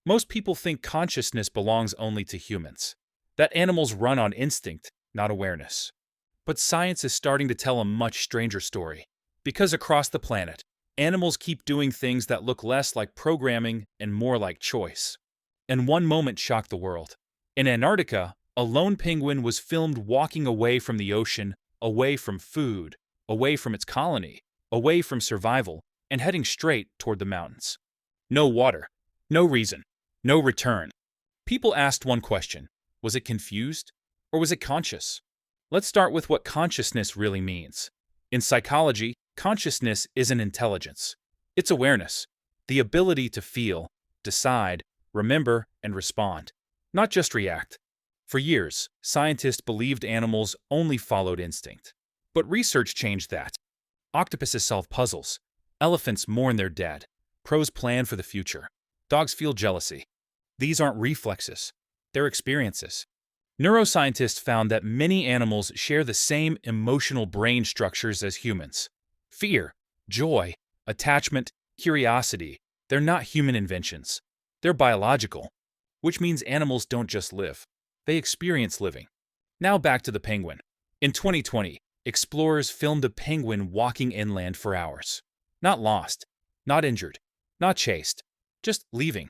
Most people think consciousness belongs only to humans, that animals run on instinct, not awareness. But science is starting to tell a much stranger story. Because across the planet, animals keep doing things that look less like programming and more like choice. And one moment shocked the world. In Antarctica, a lone penguin was filmed walking away from the ocean, away from food, away from its colony, away from survival, and heading straight toward the mountains. No water, no reason, no return. People asked one question: was it confused, or was it conscious? Let's start with what consciousness really means. In psychology, consciousness isn't intelligence. It's awareness, the ability to feel, decide, remember, and respond, not just react. For years, scientists believed animals only followed instinct. But research changed that. Octopuses solve puzzles. Elephants mourn their dead. Crows plan for the future. Dogs feel jealousy. These aren't reflexes. They're experiences. Neuroscientists found that many animals share the same emotional brain structures as humans. Fear, joy, attachment, curiosity, they're not human inventions. They're biological, which means animals don't just live. They experience living. Now back to the penguin. In 2020, explorers filmed a penguin walking inland for hours. Not lost, not injured, not chased, just leaving.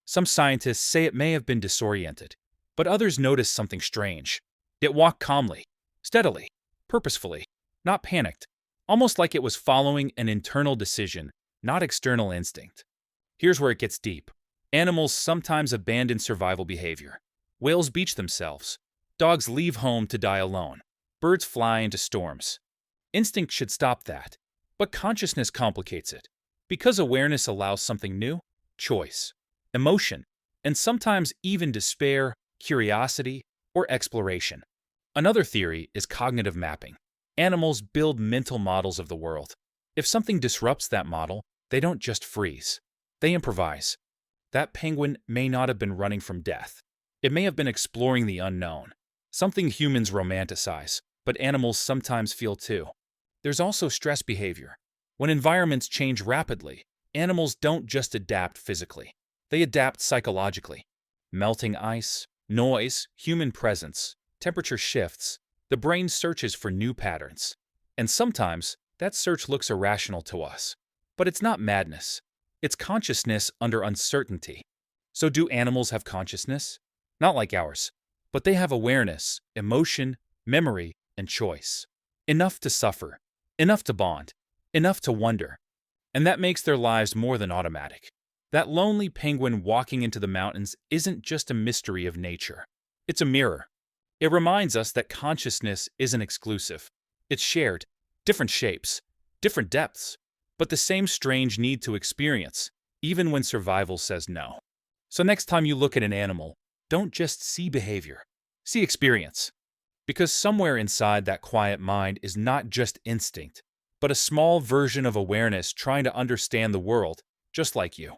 Some scientists say it may have been disoriented, but others noticed something strange. It walked calmly, steadily, purposefully, not panicked, almost like it was following an internal decision, not external instinct. Here's where it gets deep. Animals sometimes abandon survival behavior. Whales beach themselves. Dogs leave home to die alone. Birds fly into storms. Instinct should stop that. But consciousness complicates it. Because awareness allows something new: choice, emotion, and sometimes even despair, curiosity, or exploration. Another theory is cognitive mapping. Animals build mental models of the world. If something disrupts that model, they don't just freeze. They improvise. That penguin may not have been running from death. It may have been exploring the unknown, something humans romanticize, but animals sometimes feel too. There's also stress behavior. When environments change rapidly, animals don't just adapt physically. They adapt psychologically. Melting ice, noise, human presence, temperature shifts. The brain searches for new patterns. And sometimes, that search looks irrational to us. But it's not madness. It's consciousness under uncertainty. So do animals have consciousness? Not like ours. But they have awareness, emotion, memory, and choice. Enough to suffer. Enough to bond. Enough to wonder. And that makes their lives more than automatic. That lonely penguin walking into the mountains isn't just a mystery of nature. It's a mirror. It reminds us that consciousness isn't exclusive. It's shared. Different shapes. Different depths. But the same strange need to experience, even when survival says no. So next time you look at an animal, don't just see behavior. See experience. Because somewhere inside that quiet mind is not just instinct, but a small version of awareness trying to understand the world, just like you.